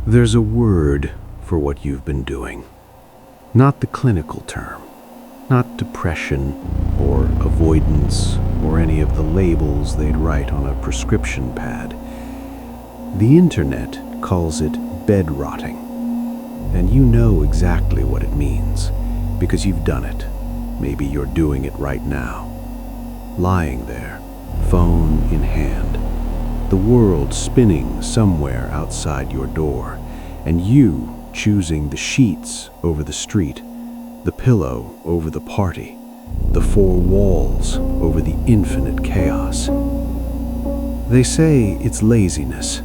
There's a word for what you've been doing. Not the clinical term, not depression or avoidance or any of the labels they'd write on a prescription pad. The internet calls it bed rotting, and you know exactly what it means because you've done it. Maybe you're doing it right now. Lying there, phone in hand, the world spinning somewhere outside your door, and you choosing the sheets over the street, the pillow over the party, the four walls over the infinite chaos. They say it's laziness,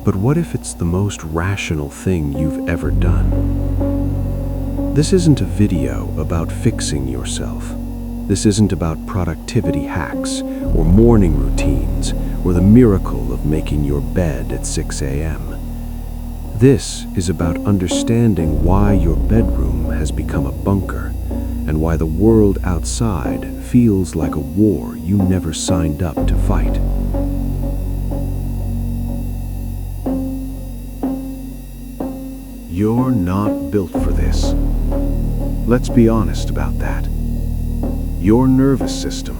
but what if it's the most rational thing you've ever done? This isn't a video about fixing yourself. This isn't about productivity hacks or morning routines or the miracle of making your bed at 6 a.m. This is about understanding why your bedroom has become a bunker and why the world outside feels like a war you never signed up to fight. You're not built for this. Let's be honest about that. Your nervous system,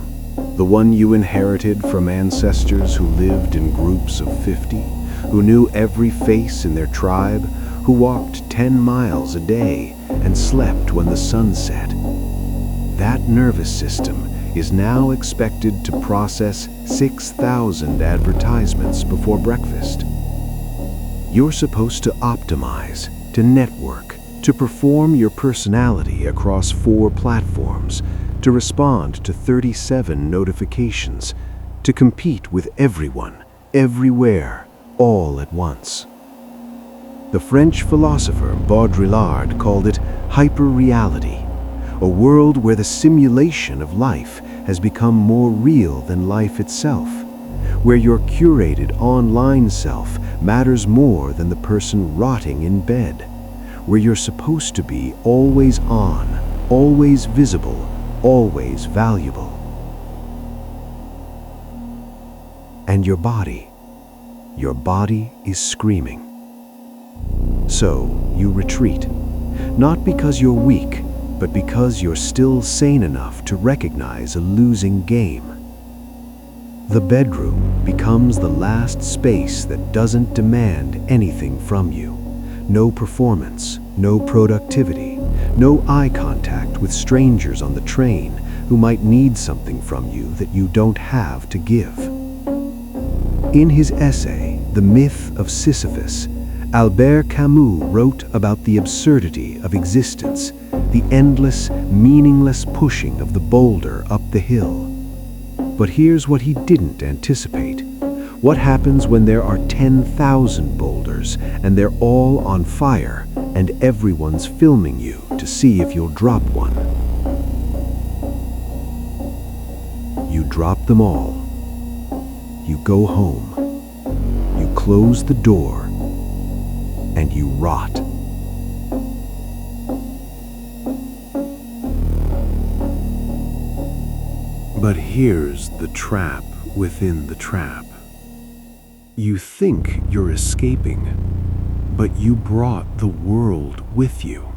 the one you inherited from ancestors who lived in groups of 50, who knew every face in their tribe, who walked 10 miles a day and slept when the sun set. That nervous system is now expected to process 6,000 advertisements before breakfast. You're supposed to optimize, to network, to perform your personality across 4 platforms, to respond to 37 notifications, to compete with everyone, everywhere, all at once. The French philosopher Baudrillard called it hyperreality, a world where the simulation of life has become more real than life itself, where your curated online self matters more than the person rotting in bed, where you're supposed to be always on, always visible, always valuable. And your body is screaming. So you retreat, not because you're weak, but because you're still sane enough to recognize a losing game. The bedroom becomes the last space that doesn't demand anything from you. No performance, no productivity, no eye contact with strangers on the train who might need something from you that you don't have to give. In his essay, The Myth of Sisyphus, Albert Camus wrote about the absurdity of existence, the endless, meaningless pushing of the boulder up the hill. But here's what he didn't anticipate. What happens when there are 10,000 boulders and they're all on fire and everyone's filming you to see if you'll drop one? You drop them all. You go home. You close the door and you rot. But here's the trap within the trap. You think you're escaping, but you brought the world with you.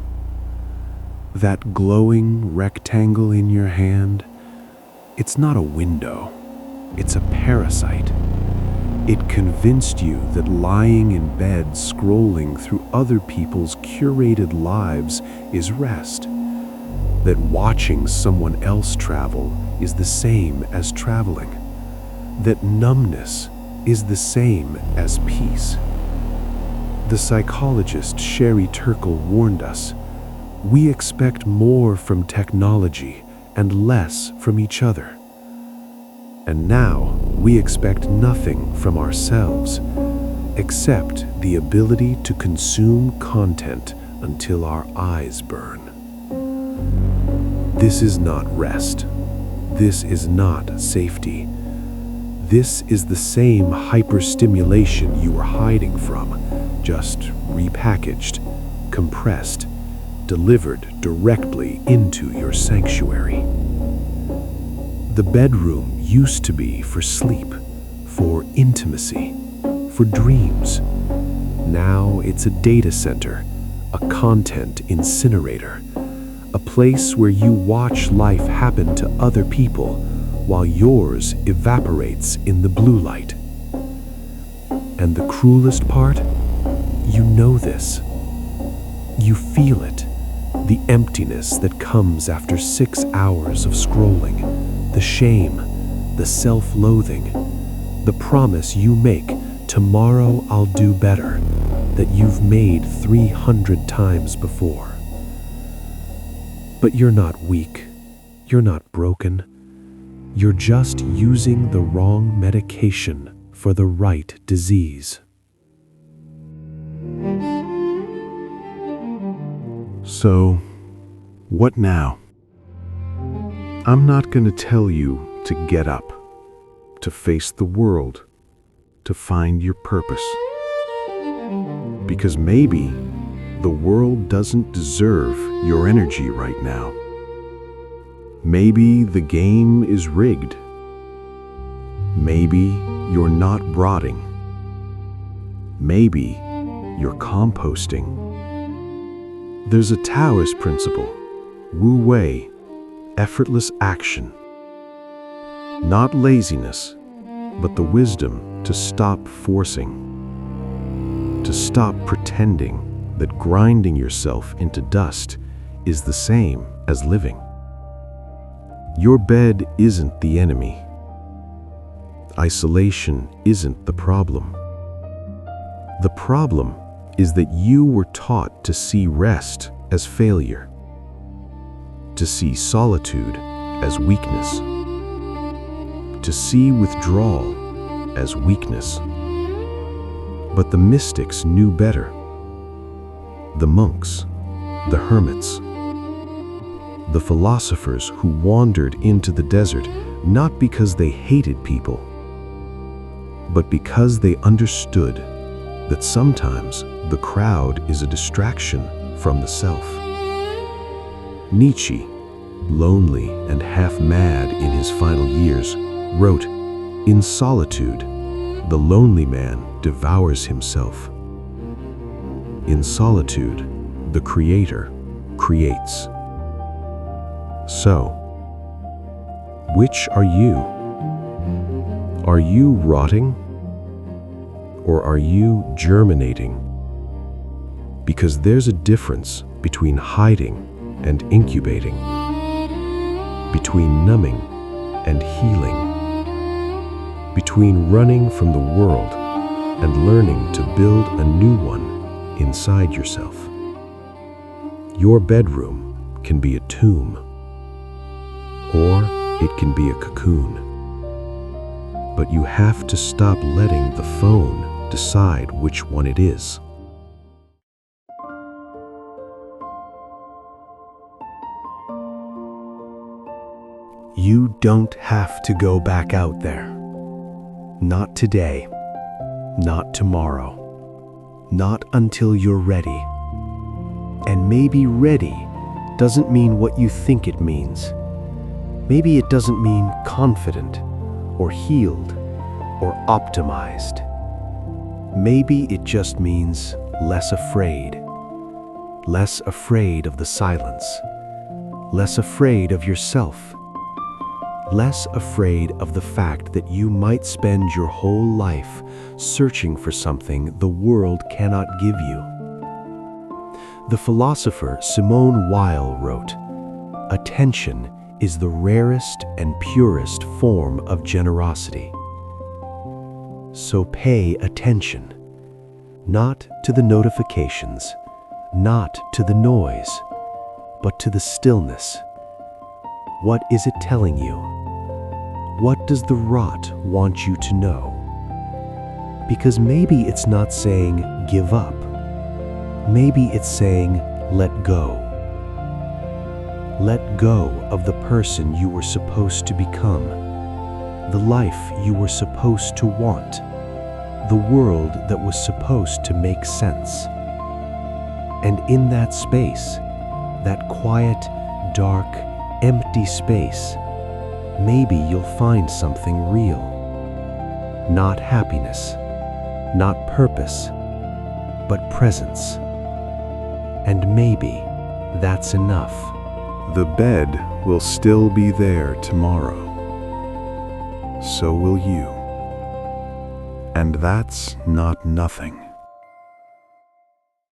That glowing rectangle in your hand, it's not a window, it's a parasite. It convinced you that lying in bed scrolling through other people's curated lives is rest. That watching someone else travel is the same as traveling. That numbness is the same as peace. The psychologist Sherry Turkle warned us, we expect more from technology and less from each other. And now we expect nothing from ourselves except the ability to consume content until our eyes burn. This is not rest. This is not safety. This is the same hyperstimulation you were hiding from, just repackaged, compressed, delivered directly into your sanctuary. The bedroom used to be for sleep, for intimacy, for dreams. Now it's a data center, a content incinerator, a place where you watch life happen to other people while yours evaporates in the blue light. And the cruelest part? You know this. You feel it, the emptiness that comes after 6 hours of scrolling, the shame, the self-loathing, the promise you make, tomorrow I'll do better, that you've made 300 times before. But you're not weak, you're not broken, you're just using the wrong medication for the right disease. So, what now? I'm not going to tell you to get up, to face the world, to find your purpose. Because maybe the world doesn't deserve your energy right now. Maybe the game is rigged. Maybe you're not rotting. Maybe you're composting. There's a Taoist principle, Wu Wei, effortless action. Not laziness, but the wisdom to stop forcing, to stop pretending that grinding yourself into dust is the same as living. Your bed isn't the enemy. Isolation isn't the problem. The problem is that you were taught to see rest as failure, to see solitude as weakness, to see withdrawal as weakness. But the mystics knew better. The monks, the hermits, the philosophers who wandered into the desert not because they hated people, but because they understood that sometimes the crowd is a distraction from the self. Nietzsche, lonely and half mad in his final years, wrote, "In solitude, the lonely man devours himself. In solitude, the creator creates." So, which are you? Are you rotting? Or are you germinating? Because there's a difference between hiding and incubating, between numbing and healing, between running from the world and learning to build a new one inside yourself. Your bedroom can be a tomb, or it can be a cocoon. But you have to stop letting the phone decide which one it is. You don't have to go back out there. Not today. Not tomorrow. Not until you're ready. And maybe ready doesn't mean what you think it means. Maybe it doesn't mean confident or healed or optimized. Maybe it just means less afraid. Less afraid of the silence. Less afraid of yourself. Less afraid of the fact that you might spend your whole life searching for something the world cannot give you. The philosopher Simone Weil wrote, "Attention is the rarest and purest form of generosity." So pay attention, not to the notifications, not to the noise, but to the stillness. What is it telling you? What does the rot want you to know? Because maybe it's not saying give up. Maybe it's saying let go. Let go of the person you were supposed to become, the life you were supposed to want, the world that was supposed to make sense. And in that space, that quiet, dark, empty space, maybe you'll find something real. Not happiness, not purpose, but presence. And maybe that's enough. The bed will still be there tomorrow. So will you. And that's not nothing.